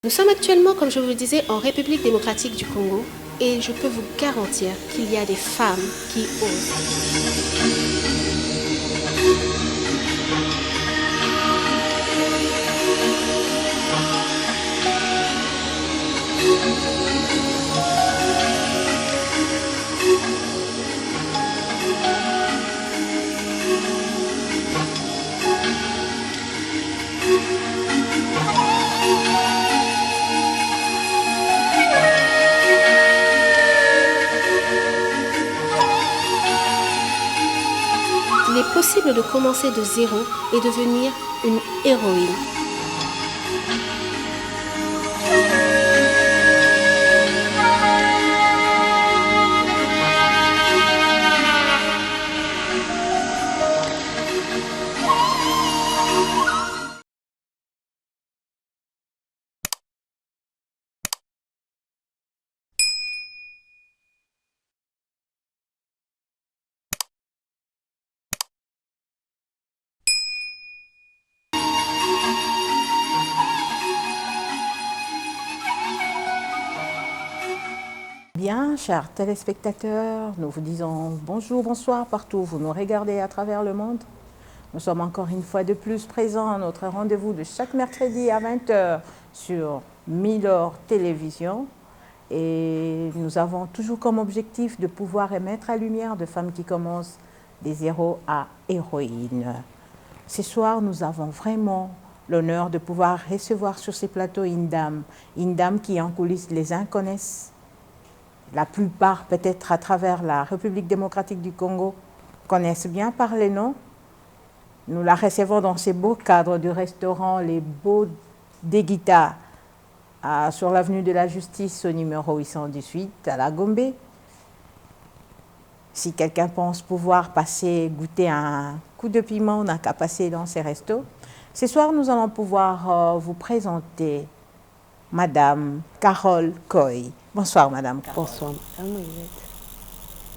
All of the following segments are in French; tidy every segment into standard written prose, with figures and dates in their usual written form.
Nous sommes actuellement, comme je vous le disais, en République démocratique du Congo et je peux vous garantir qu'il y a des femmes qui osent. Il est possible de commencer de zéro et devenir une héroïne. Bien, chers téléspectateurs, nous vous disons bonjour, bonsoir partout où vous nous regardez à travers le monde. Nous sommes encore une fois de plus présents à notre rendez-vous de chaque mercredi à 20 h sur Milor Télévision. Et nous avons toujours comme objectif de pouvoir émettre à lumière de femmes qui commencent des héros à héroïnes. Ce soir, nous avons vraiment l'honneur de pouvoir recevoir sur ces plateaux une dame qui en coulisses les uns connaissent. La plupart, peut-être à travers la République démocratique du Congo, connaissent bien par les noms. Nous la recevons dans ces beaux cadres du restaurant Les Beaux des Guitares sur l'avenue de la Justice au numéro 818 à la Gombe. Si quelqu'un pense pouvoir passer, goûter un coup de piment, on n'a qu'à passer dans ces restos. Ce soir, nous allons pouvoir vous présenter Madame Carole Koy. Bonsoir, Madame Carole. Bonsoir, Madame Yvette.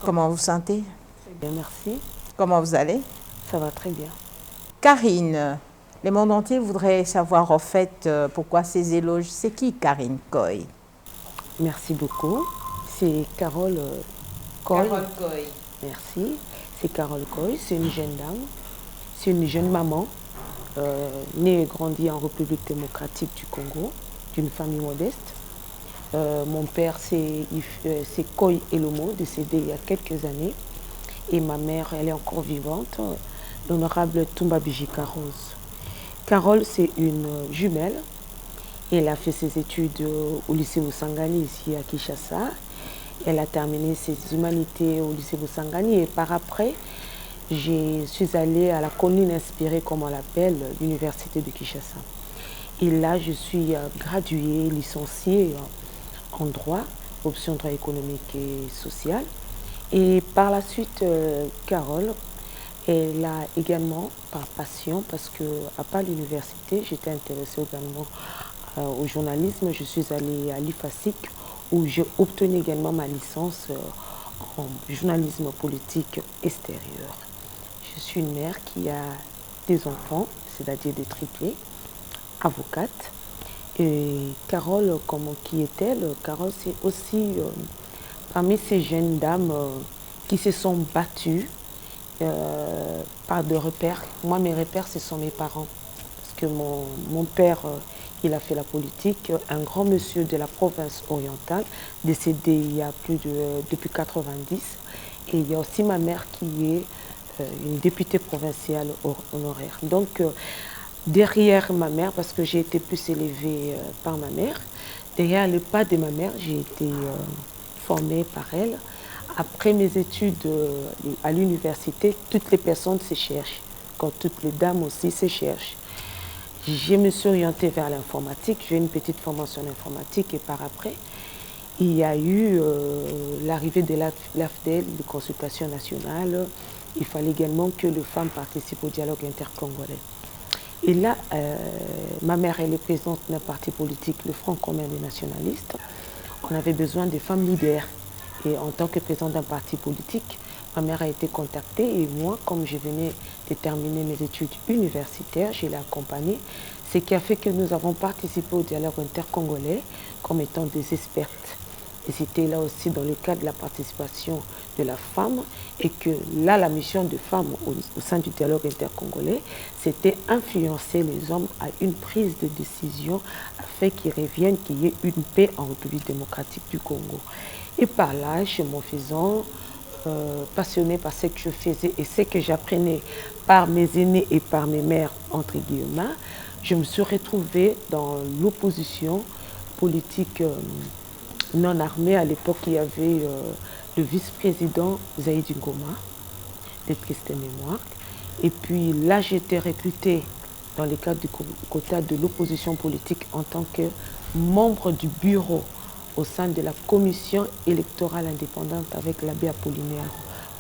Comment vous sentez? Très bien, merci. Comment vous allez? Ça va très bien. Karine, le monde entier voudrait savoir en fait pourquoi ces éloges. C'est qui Karine Koy? Merci beaucoup. C'est Carole Koy. Carole Koy. Merci. C'est Carole Koy. C'est une jeune dame. C'est une jeune maman née et grandie en République démocratique du Congo, d'une famille modeste. Mon père, c'est Koy Elomo, décédé il y a quelques années. Et ma mère, elle est encore vivante, l'honorable Toumba Bijika Rose. Carole, c'est une jumelle. Elle a fait ses études au lycée Busangani, ici à Kinshasa. Elle a terminé ses humanités au lycée Busangani. Et par après, je suis allée à la colline inspirée, comme on l'appelle, l'université de Kinshasa. Et là, je suis graduée, licenciée en droit, option droit économique et social. Et par la suite, Carole, elle a également, par passion, parce qu'à part l'université, j'étais intéressée également au journalisme. Je suis allée à l'IFASIC où j'ai obtenu également ma licence en journalisme politique extérieur. Je suis une mère qui a des enfants, c'est-à-dire des triplés, avocate. Et Carole, qui est-elle? Carole, c'est aussi parmi ces jeunes dames qui se sont battues par des repères. Moi, mes repères, ce sont mes parents. Parce que mon père, il a fait la politique. Un grand monsieur de la province orientale, décédé il y a depuis 90. Et il y a aussi ma mère qui est une députée provinciale honoraire. Donc, derrière ma mère, parce que j'ai été plus élevée par ma mère, derrière le pas de ma mère, j'ai été formée par elle. Après mes études à l'université, toutes les personnes se cherchent, comme toutes les dames aussi se cherchent. Je me suis orientée vers l'informatique, j'ai une petite formation en informatique et par après, il y a eu l'arrivée de l'AFDEL, de consultation nationale. Il fallait également que les femmes participent au dialogue intercongolais. Et là, ma mère, elle est présidente d'un parti politique, le Front commun des nationalistes. On avait besoin de femmes leaders. Et en tant que présidente d'un parti politique, ma mère a été contactée et moi, comme je venais de terminer mes études universitaires, je l'ai accompagnée. Ce qui a fait que nous avons participé au dialogue intercongolais comme étant des expertes. Et c'était là aussi dans le cadre de la participation de la femme et que là, la mission de femmes au sein du dialogue intercongolais, c'était influencer les hommes à une prise de décision afin qu'ils reviennent, qu'il y ait une paix en République démocratique du Congo. Et par là, chez mon faisant, passionnée par ce que je faisais et ce que j'apprenais par mes aînés et par mes mères, entre guillemets, je me suis retrouvée dans l'opposition politique non armée. À l'époque, il y avait le vice-président Zaïd Ngoma, de triste mémoire. Et puis là, j'ai été recrutée dans le cadre du quota de l'opposition politique en tant que membre du bureau au sein de la commission électorale indépendante avec l'abbé Apollinaire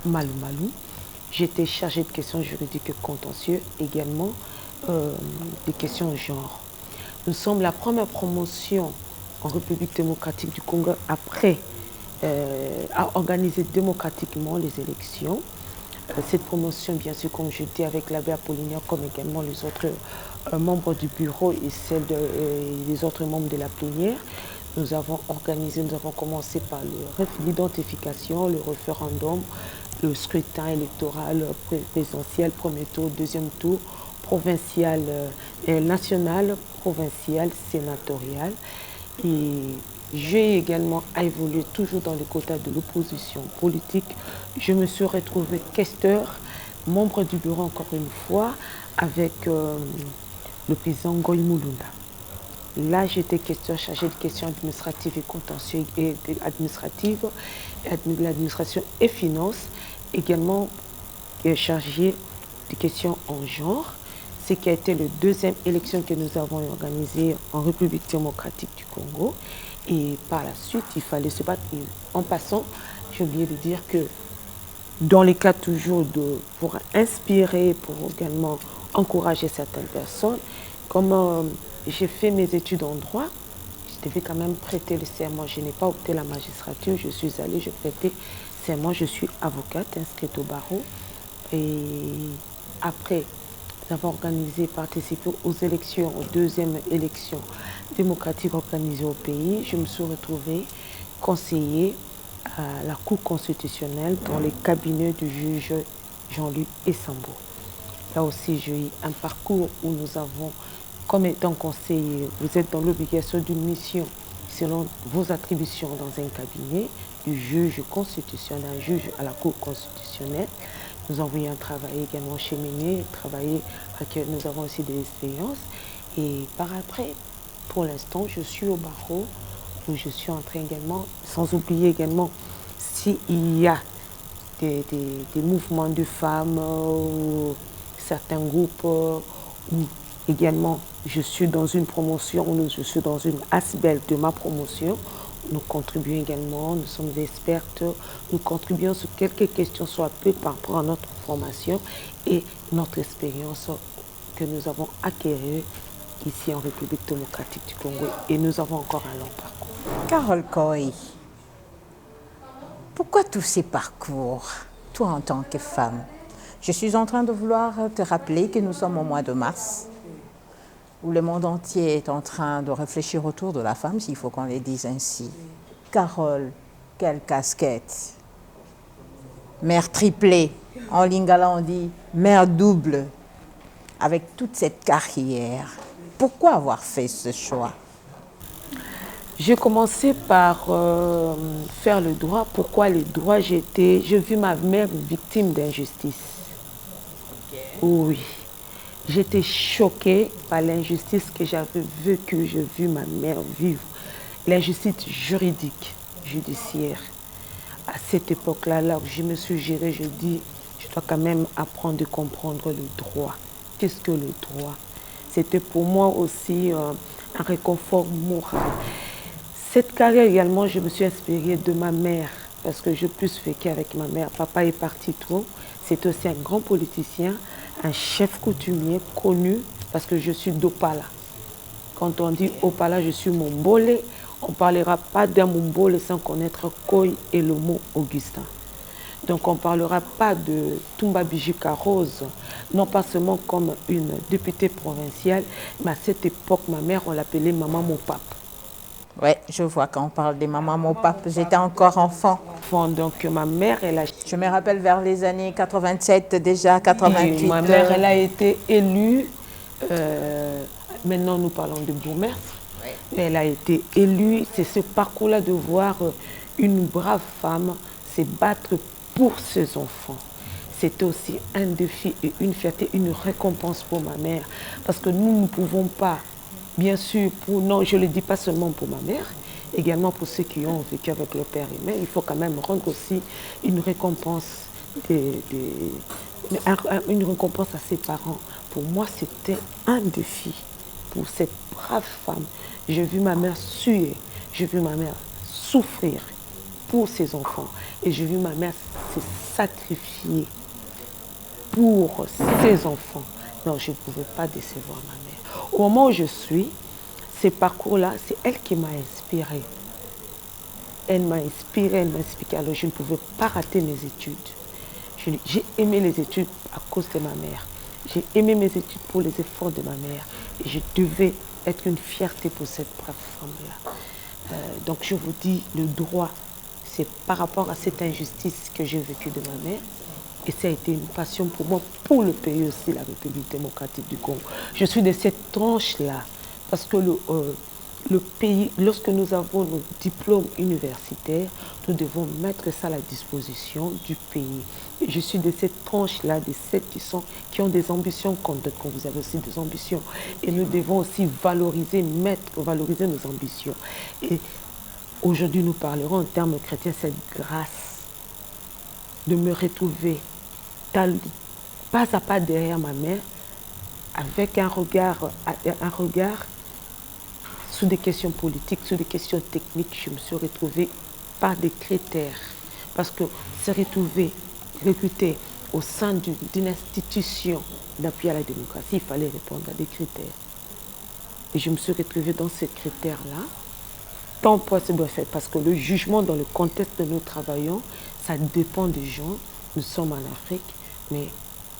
Malou Malou. J'étais chargée de questions juridiques et contentieux, également des questions de genre. Nous sommes la première promotion en République démocratique du Congo après à organiser démocratiquement les élections. Cette promotion, bien sûr, comme je dis, avec l'abbé Apollinaire, comme également les autres membres du bureau et les autres membres de la plénière, nous avons organisé, nous avons commencé par l'identification, le référendum, le scrutin électoral présidentiel, premier tour, deuxième tour, provincial, national, provincial, sénatorial. Et j'ai également évolué toujours dans le quota de l'opposition politique. Je me suis retrouvée questeur, membre du bureau encore une fois, avec le président Ngoï Moulunda. Là, j'étais questeur chargée de questions administratives et contentieuses et administratives, l'administration et finances, également chargée de questions en genre, ce qui a été la deuxième élection que nous avons organisée en République démocratique du Congo. Et par la suite, il fallait se battre. Et en passant, j'ai oublié de dire que dans les cas toujours pour inspirer, pour également encourager certaines personnes, comme j'ai fait mes études en droit, je devais quand même prêter le serment. Je n'ai pas opté la magistrature, je suis allée, je prêtais serment, je suis avocate inscrite au barreau. Et après d'avoir organisé, participé aux élections, aux deuxièmes élections démocratiques organisées au pays, je me suis retrouvée conseillère à la Cour constitutionnelle dans les cabinets du juge Jean-Luc Essambo. Là aussi, j'ai eu un parcours où nous avons, comme étant conseiller, vous êtes dans l'obligation d'une mission selon vos attributions dans un cabinet du juge constitutionnel, un juge à la Cour constitutionnelle. Nous avons eu un travail également chez Ménier, nous avons aussi des expériences. Et par après, pour l'instant, je suis au barreau où je suis en train également, sans oublier également s'il y a des mouvements de femmes ou certains groupes où également je suis dans une promotion, je suis dans une asbel de ma promotion. Nous contribuons également, nous sommes des expertes, nous contribuons sur quelques questions, soit peu par rapport à notre formation et notre expérience que nous avons acquérie ici en République démocratique du Congo. Et nous avons encore un long parcours. Carole Coy, pourquoi tous ces parcours, toi en tant que femme? Je suis en train de vouloir te rappeler que nous sommes au mois de mars, où le monde entier est en train de réfléchir autour de la femme, s'il faut qu'on les dise ainsi. Carole, quelle casquette! Mère triplée, en lingala on dit mère double, avec toute cette carrière. Pourquoi avoir fait ce choix? J'ai commencé par faire le droit. Pourquoi le droit? J'ai vu ma mère victime d'injustice. Oui. J'étais choquée par l'injustice que j'avais vécue, j'ai vu ma mère vivre. L'injustice juridique, judiciaire. À cette époque-là, là où je me suis gérée, je dis, je dois quand même apprendre à comprendre le droit. Qu'est-ce que le droit? C'était pour moi aussi un réconfort moral. Cette carrière également, je me suis inspirée de ma mère, parce que je plus vécu avec ma mère. Papa est parti trop. C'est aussi un grand politicien, un chef coutumier connu, parce que je suis d'Opala. Quand on dit Opala, je suis Mombole. On ne parlera pas d'un Mombole sans connaître Koy et le mot Augustin. Donc on ne parlera pas de Toumba Bijika Rose, non pas seulement comme une députée provinciale, mais à cette époque, ma mère, on l'appelait Maman Mopap. Oui, je vois quand on parle des mamans Mopap, j'étais encore enfant. Donc ma mère, elle a... Je me rappelle vers les années 87 déjà, 88. Ma mère, elle a été élue, maintenant nous parlons de bourgmestre, elle a été élue, c'est ce parcours-là de voir une brave femme se battre pour ses enfants. C'était aussi un défi et une fierté, une récompense pour ma mère, parce que nous ne pouvons pas, bien sûr, non, je ne le dis pas seulement pour ma mère, également pour ceux qui ont vécu avec leur père et mère, il faut quand même rendre aussi une récompense, une récompense à ses parents. Pour moi, c'était un défi pour cette brave femme. J'ai vu ma mère suer, j'ai vu ma mère souffrir pour ses enfants et j'ai vu ma mère se sacrifier pour ses enfants. Non, je ne pouvais pas décevoir ma mère. Au moment où je suis, ces parcours-là, c'est elle qui m'a inspirée. Elle m'a inspirée, elle m'a expliqué. Alors je ne pouvais pas rater mes études. J'ai aimé les études à cause de ma mère. J'ai aimé mes études pour les efforts de ma mère. Et je devais être une fierté pour cette brave femme-là. Donc je vous dis, le droit, c'est par rapport à cette injustice que j'ai vécue de ma mère. Et ça a été une passion pour moi, pour le pays aussi, la République démocratique du Congo. Je suis de cette tranche-là, parce que le pays, lorsque nous avons nos diplômes universitaires, nous devons mettre ça à la disposition du pays. Et je suis de cette tranche-là, de celles qui ont des ambitions comme d'autres, quand vous avez aussi des ambitions. Et nous devons aussi valoriser nos ambitions. Et aujourd'hui, nous parlerons en termes chrétiens, cette grâce de me retrouver pas à pas derrière ma mère, avec un regard sur des questions politiques, sur des questions techniques. Je me suis retrouvée par des critères. Parce que se retrouver recruté au sein d'une institution d'appui à la démocratie, il fallait répondre à des critères. Et je me suis retrouvée dans ces critères-là, tant possible fait, parce que le jugement dans le contexte où nous travaillons, ça dépend des gens. Nous sommes en Afrique, mais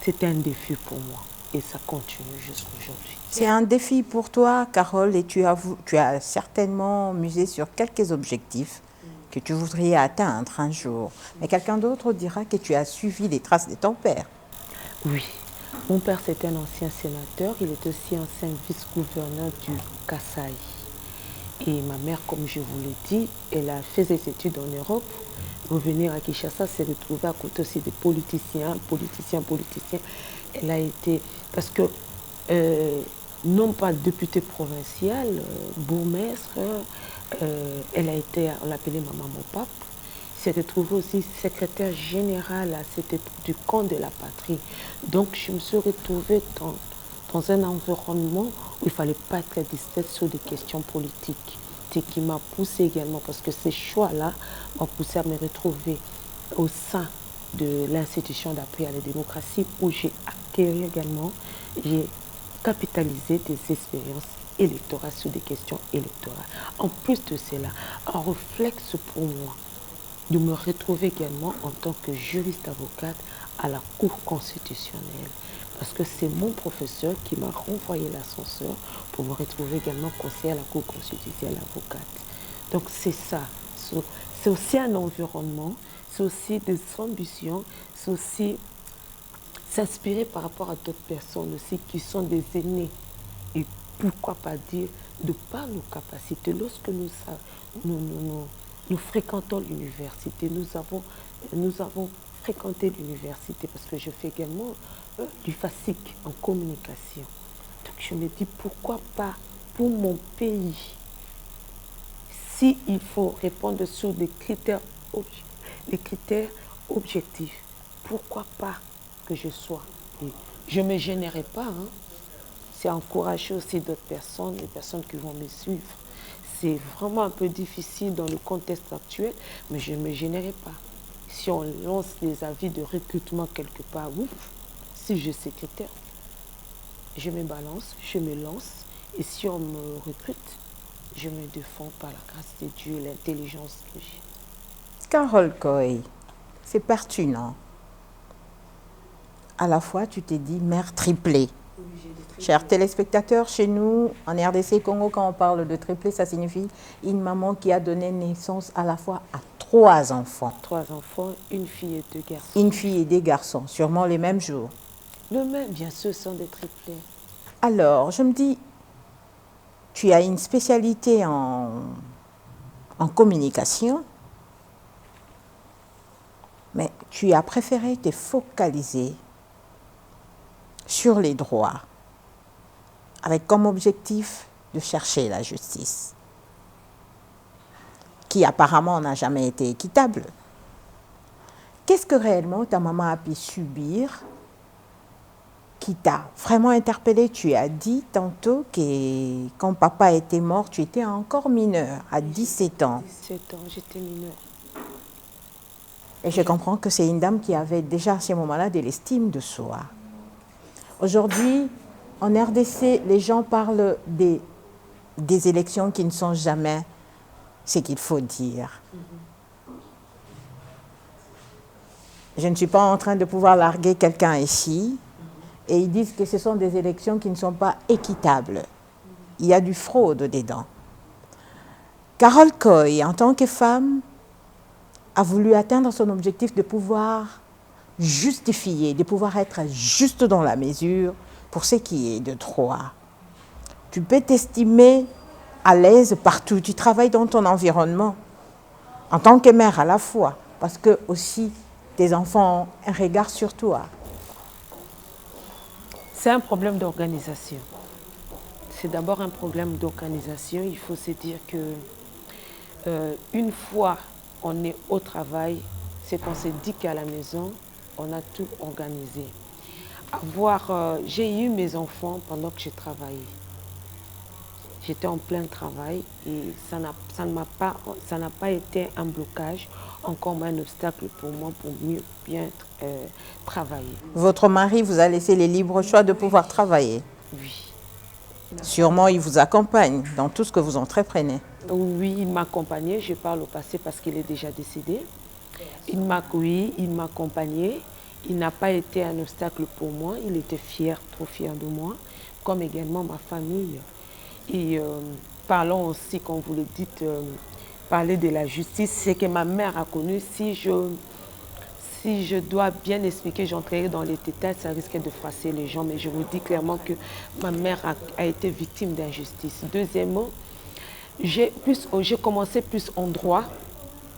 c'était un défi pour moi et ça continue jusqu'aujourd'hui. C'est un défi pour toi, Carole, et tu as certainement misé sur quelques objectifs que tu voudrais atteindre un jour. Mais quelqu'un d'autre dira que tu as suivi les traces de ton père. Oui, mon père c'était un ancien sénateur, il est aussi ancien vice-gouverneur du Kasaï. Et ma mère, comme je vous l'ai dit, elle a fait ses études en Europe. Revenir à Kinshasa, s'est retrouvée à côté aussi des politiciens. Elle a été, parce que non pas députée provinciale, bourgmestre, elle a été, on l'appelait Maman Mopap. S'est retrouvée aussi secrétaire générale à cette époque du camp de la patrie. Donc je me suis retrouvée dans un environnement où il ne fallait pas être distraite sur des questions politiques. Ce qui m'a poussée également, parce que ces choix-là m'ont poussée à me retrouver au sein de l'institution d'appui à la démocratie où j'ai acquis également, j'ai capitalisé des expériences électorales sur des questions électorales. En plus de cela, un réflexe pour moi de me retrouver également en tant que juriste avocate à la Cour constitutionnelle. Parce que c'est mon professeur qui m'a renvoyé l'ascenseur pour me retrouver également conseiller à la Cour constitutionnelle avocate. Donc c'est ça. C'est aussi un environnement, c'est aussi des ambitions, c'est aussi s'inspirer par rapport à d'autres personnes aussi qui sont des aînés. Et pourquoi pas dire, de par nos capacités, lorsque nous fréquentons l'université, nous avons fréquenté l'université parce que je fais également du FASIC en communication. Donc je me dis pourquoi pas pour mon pays, s'il faut répondre sur des critères objectifs, pourquoi pas que je sois. Et je ne me gênerai pas, hein. C'est encourager aussi d'autres personnes, les personnes qui vont me suivre. C'est vraiment un peu difficile dans le contexte actuel, mais je ne me gênerai pas. Si on lance des avis de recrutement quelque part, ouf, si j'ai ces critères, je me balance, je me lance, et si on me recrute, je me défends par la grâce de Dieu et l'intelligence que j'ai. Carole Coy, c'est pertinent. À la fois, tu t'es dit mère triplée. Chers téléspectateurs, chez nous, en RDC Congo, quand on parle de triplé, ça signifie une maman qui a donné naissance à la fois à 3 enfants. 3 enfants, une fille et 2 garçons. Une fille et des garçons, sûrement les mêmes jours. Le même, bien sûr, sont des triplés. Alors, je me dis, tu as une spécialité en communication, mais tu as préféré te focaliser sur les droits, avec comme objectif de chercher la justice, qui apparemment n'a jamais été équitable. Qu'est-ce que réellement ta maman a pu subir qui t'a vraiment interpellé? Tu as dit tantôt que quand papa était mort, tu étais encore mineur, à 17 ans. 17 ans, j'étais mineure. Et je comprends que c'est une dame qui avait déjà à ce moment-là de l'estime de soi. Aujourd'hui, en RDC, les gens parlent des élections qui ne sont jamais ce qu'il faut dire. Je ne suis pas en train de pouvoir larguer quelqu'un ici, et ils disent que ce sont des élections qui ne sont pas équitables. Il y a du fraude dedans. Carole Coy, en tant que femme, a voulu atteindre son objectif de pouvoir justifier, de pouvoir être juste dans la mesure pour ce qui est de droit. Tu peux t'estimer à l'aise partout, tu travailles dans ton environnement, en tant que mère à la fois, parce que aussi tes enfants ont un regard sur toi. C'est un problème d'organisation. C'est d'abord un problème d'organisation. Il faut se dire que une fois on est au travail, c'est qu'on se dit qu'à la maison, on a tout organisé. J'ai eu mes enfants pendant que j'ai travaillé. J'étais en plein travail et ça n'a pas été un blocage, encore moins un obstacle pour moi pour mieux bien travailler. Votre mari vous a laissé le libre choix de pouvoir travailler? Oui. Sûrement, il vous accompagne dans tout ce que vous entreprenez. Oui, il m'accompagnait, je parle au passé parce qu'il est déjà décédé. Il m'accompagnait, il n'a pas été un obstacle pour moi, il était fier, trop fier de moi, comme également ma famille. Et parlons aussi, comme vous le dites, parler de la justice, c'est que ma mère a connu. Si je dois bien expliquer, j'entrerai dans les détails, ça risque de froisser les gens, mais je vous dis clairement que ma mère a été victime d'injustice. Deuxièmement, j'ai commencé plus en droit,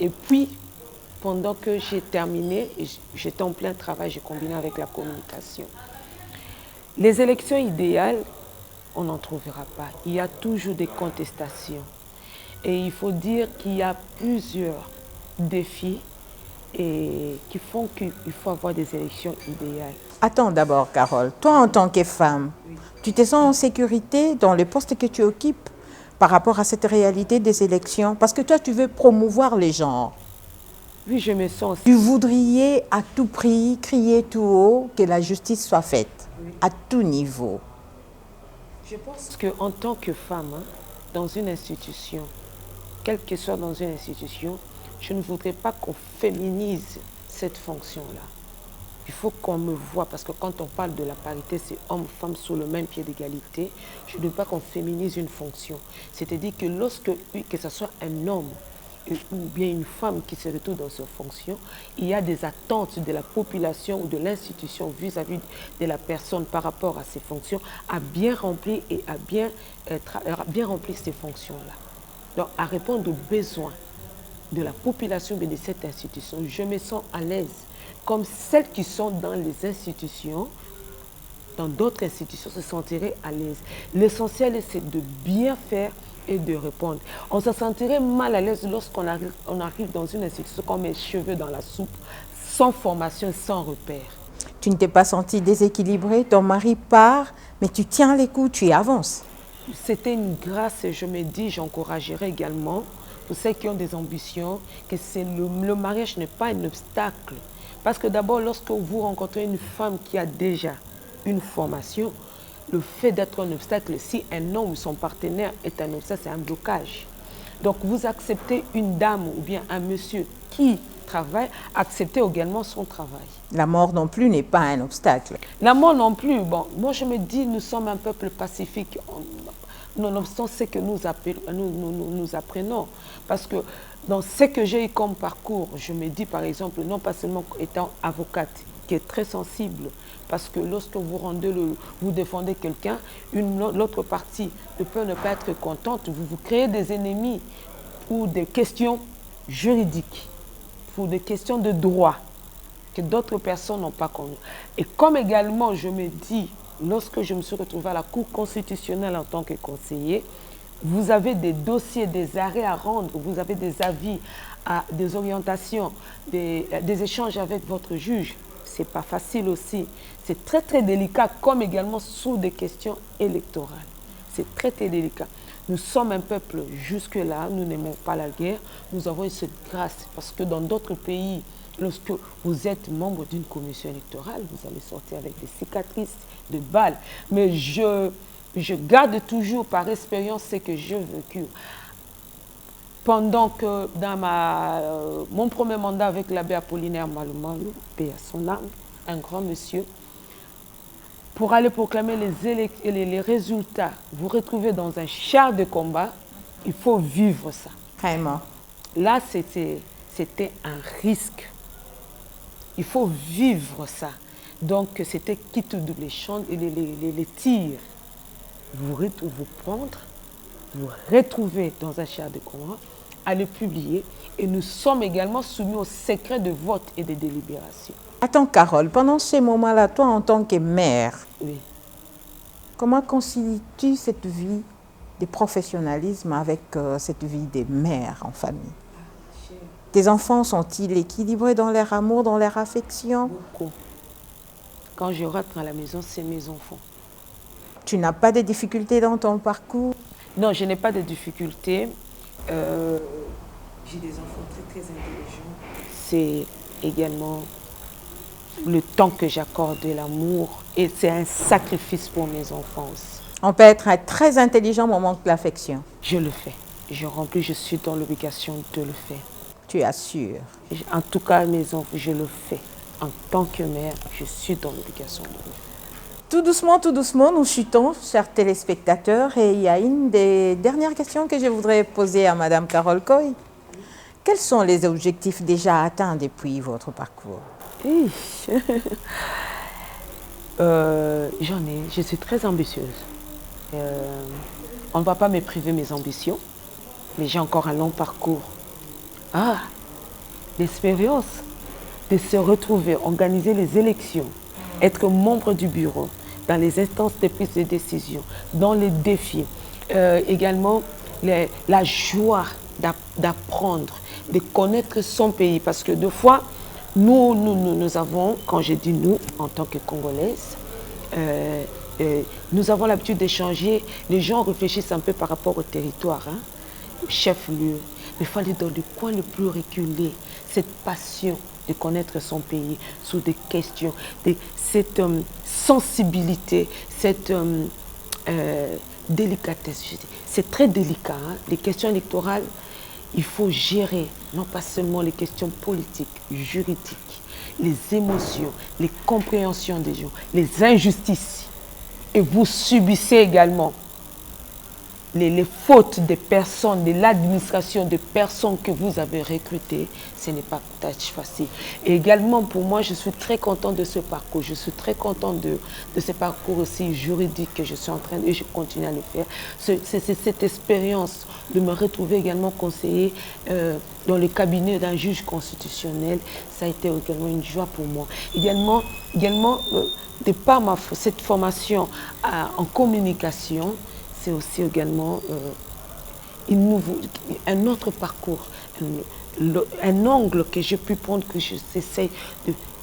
et puis pendant que j'ai terminé, j'étais en plein travail, j'ai combiné avec la communication. Les élections idéales, on n'en trouvera pas. Il y a toujours des contestations. Et il faut dire qu'il y a plusieurs défis qui font qu'il faut avoir des élections idéales. Attends d'abord, Carole. Toi, en tant que femme, tu te sens en sécurité dans le poste que tu occupes par rapport à cette réalité des élections? Parce que toi, tu veux promouvoir les genres. Oui, je me sens... Tu voudrais à tout prix crier tout haut que la justice soit faite, à tout niveau. Je pense qu'en tant que femme, dans une institution, quelle que soit dans une institution, je ne voudrais pas qu'on féminise cette fonction-là. Il faut qu'on me voie, parce que quand on parle de la parité, c'est homme-femme sur le même pied d'égalité. Je ne veux pas qu'on féminise une fonction. C'est-à-dire que que ce soit un homme ou bien une femme qui se retrouve dans cette fonction, il y a des attentes de la population ou de l'institution vis-à-vis de la personne par rapport à ces fonctions, à bien remplir et à bien remplir ces fonctions-là. Donc, à répondre aux besoins de la population et de cette institution, je me sens à l'aise, comme celles qui sont dans les institutions, dans d'autres institutions, se sentiraient à l'aise. L'essentiel, c'est de bien faire et de répondre. On se sentirait mal à l'aise lorsqu'on arrive dans une institution comme les cheveux dans la soupe, sans formation, sans repère. Tu ne t'es pas senti déséquilibrée, ton mari part, mais tu tiens les coups, tu avances. C'était une grâce et je me dis, j'encouragerais également, pour ceux qui ont des ambitions, que le mariage n'est pas un obstacle. Parce que d'abord, lorsque vous rencontrez une femme qui a déjà une formation, le fait d'être un obstacle, si un homme ou son partenaire est un obstacle, c'est un blocage. Donc vous acceptez une dame ou bien un monsieur qui travail, accepter également son travail. La mort non plus n'est pas un obstacle. La mort non plus. Bon, moi je me dis, nous sommes un peuple pacifique, nonobstant ce que nous apprenons. Parce que dans ce que j'ai eu comme parcours, je me dis par exemple, non pas seulement étant avocate, qui est très sensible, parce que lorsque vous vous défendez quelqu'un, l'autre partie peut ne pas être contente, vous créez des ennemis pour des questions juridiques, pour des questions de droit que d'autres personnes n'ont pas connues. Et comme également, je me dis, lorsque je me suis retrouvée à la Cour constitutionnelle en tant que conseiller, vous avez des dossiers, des arrêts à rendre, vous avez des avis, des orientations, des échanges avec votre juge. Ce n'est pas facile aussi. C'est très très délicat, comme également sous des questions électorales. C'est très très délicat. Nous sommes un peuple jusque-là, nous n'aimons pas la guerre. Nous avons eu cette grâce parce que dans d'autres pays, lorsque vous êtes membre d'une commission électorale, vous allez sortir avec des cicatrices, de balles. Mais je garde toujours par expérience ce que j'ai vécu. Pendant que dans mon premier mandat avec l'abbé Apollinaire Malumalu, paix à son âme, un grand monsieur, pour aller proclamer les résultats, vous retrouvez dans un char de combat, il faut vivre ça. Vraiment. Là, c'était un risque. Il faut vivre ça. Donc, c'était quitte les champs et les tirs. Vous prendre, vous retrouver dans un char de combat, à le publier. Et nous sommes également soumis au secret de vote et de délibération. Attends, Carole, pendant ces moments-là, toi, en tant que mère, Oui. comment concilies-tu cette vie de professionnalisme avec cette vie des mères en famille? Tes enfants sont-ils équilibrés dans leur amour, dans leur affection? Beaucoup. Quand je rentre à la maison, c'est mes enfants. Tu n'as pas de difficultés dans ton parcours? Non, je n'ai pas de difficultés. J'ai des enfants très, très intelligents. C'est également le temps que j'accorde de l'amour et c'est un sacrifice pour mes enfants aussi. On peut être très intelligent, mais on manque l'affection. Je le fais. Je suis dans l'obligation de le faire. Tu assures. En tout cas, mes enfants, je le fais. En tant que mère, je suis dans l'obligation de le faire. Tout doucement, nous chutons, chers téléspectateurs. Et il y a une des dernières questions que je voudrais poser à Madame Carole Coy. Quels sont les objectifs déjà atteints depuis votre parcours? Je suis très ambitieuse. On ne va pas me priver mes ambitions, mais j'ai encore un long parcours. L'expérience de se retrouver, organiser les élections, être membre du bureau, dans les instances de prise de décision, dans les défis, également la joie d'apprendre, de connaître son pays. Parce que deux fois, nous avons, quand je dis nous, en tant que Congolaises, nous avons l'habitude d'échanger. Les gens réfléchissent un peu par rapport au territoire, hein, au chef-lieu. Mais il faut aller dans le coin le plus reculé. Cette passion de connaître son pays sous des questions, cette sensibilité, cette délicatesse. C'est très délicat. Hein. Les questions électorales, il faut gérer non pas seulement les questions politiques, juridiques, les émotions, les compréhensions des gens, les injustices. Et vous subissez également les fautes des personnes, de l'administration, des personnes que vous avez recrutées. Ce n'est pas tâche facile. Et également, pour moi, je suis très contente de ce parcours. Je suis très contente de ce parcours aussi juridique que je suis en train de... Et je continue à le faire. C'est cette expérience de me retrouver également conseiller dans le cabinet d'un juge constitutionnel. Ça a été également une joie pour moi. Également de par cette formation en communication, c'est aussi également un autre parcours, un angle que j'ai pu prendre, que j'essaie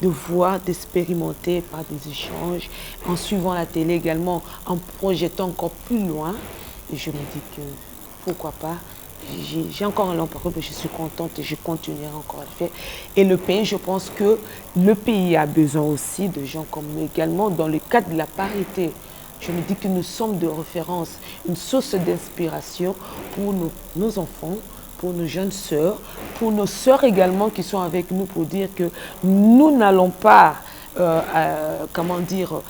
de voir, d'expérimenter par des échanges, en suivant la télé également, en projetant encore plus loin. Et je me dis que pourquoi pas, j'ai encore un long parcours, mais je suis contente et je continuerai encore à le faire. Et le pays, je pense que le pays a besoin aussi de gens comme nous également, dans le cadre de la parité. Je me dis que nous sommes de référence, une source d'inspiration pour nos enfants, pour nos jeunes sœurs, pour nos sœurs également qui sont avec nous, pour dire que nous n'allons pas, comment dire,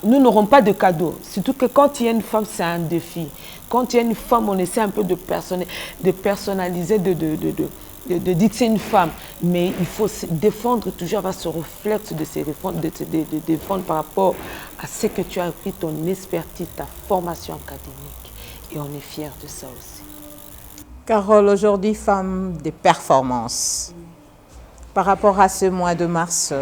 nous n'aurons pas de cadeau. Surtout que quand il y a une femme, c'est un défi. Quand il y a une femme, on essaie un peu de personnaliser, de dire que c'est une femme, mais il faut se défendre toujours avoir ce réflexe de défendre par rapport à ce que tu as appris, ton expertise, ta formation académique. Et on est fiers de ça aussi. Carole, aujourd'hui, femme des performances. Par rapport à ce mois de mars,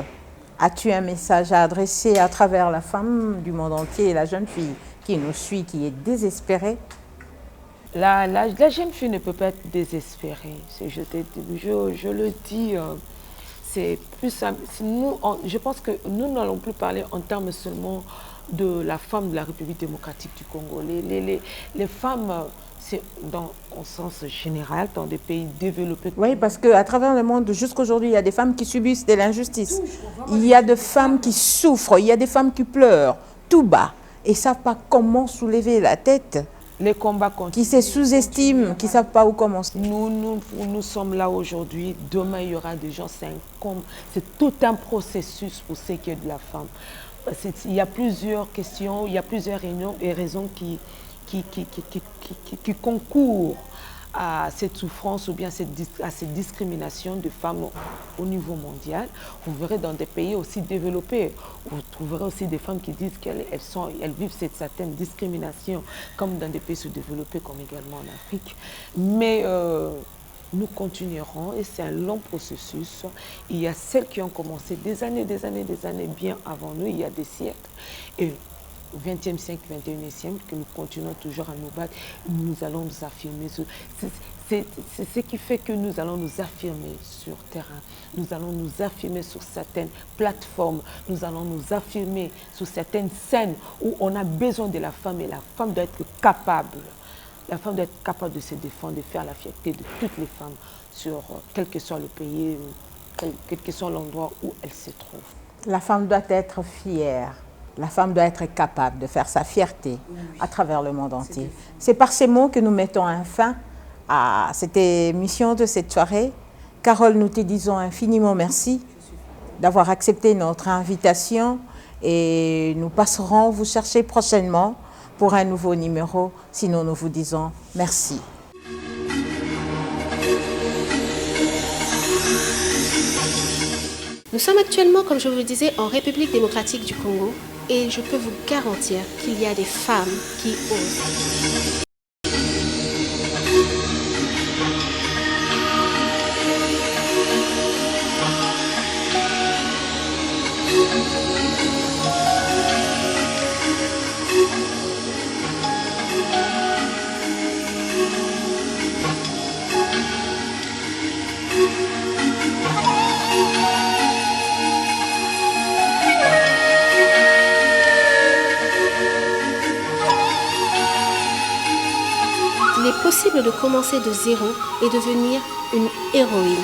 as-tu un message à adresser à travers la femme du monde entier et la jeune fille qui nous suit, qui est désespérée? La jeune fille ne peut pas être désespérée. Je le dis, c'est plus je pense que nous n'allons plus parler en termes seulement de la femme de la République démocratique du Congo. Les femmes, c'est au sens général, dans des pays développés. Oui, parce qu'à travers le monde, jusqu'aujourd'hui, il y a des femmes qui subissent de l'injustice. Il y a des femmes qui souffrent, il y a des femmes qui pleurent, tout bas, et ne savent pas comment soulever la tête. Les combats continuent. Qui se sous-estiment, qui ne savent pas où commencer. Nous sommes là aujourd'hui, demain il y aura des gens, c'est tout un processus pour ce qui est de la femme. Il y a plusieurs questions, il y a plusieurs raisons qui concourent à cette souffrance ou bien à cette discrimination de femmes au niveau mondial. Vous verrez dans des pays aussi développés, vous trouverez aussi des femmes qui disent qu'elles vivent cette certaine discrimination, comme dans des pays sous-développés, comme également en Afrique. Mais nous continuerons et c'est un long processus. Il y a celles qui ont commencé des années bien avant nous, il y a des siècles. Et au XXe siècle, XXIe siècle, que nous continuons toujours à nous battre, nous allons nous affirmer. C'est ce qui fait que nous allons nous affirmer sur terrain. Nous allons nous affirmer sur certaines plateformes. Nous allons nous affirmer sur certaines scènes où on a besoin de la femme et la femme doit être capable. La femme doit être capable de se défendre, de faire la fierté de toutes les femmes, sur quel que soit le pays, quel que soit l'endroit où elle se trouve. La femme doit être fière. La femme doit être capable de faire sa fierté à travers le monde entier. C'est par ces mots que nous mettons un fin à cette émission de cette soirée. Carole, nous te disons infiniment merci d'avoir accepté notre invitation et nous passerons vous chercher prochainement pour un nouveau numéro. Sinon, nous vous disons merci. Nous sommes actuellement, comme je vous le disais, en République démocratique du Congo et je peux vous garantir qu'il y a des femmes qui osent. Il est possible de commencer de zéro et devenir une héroïne.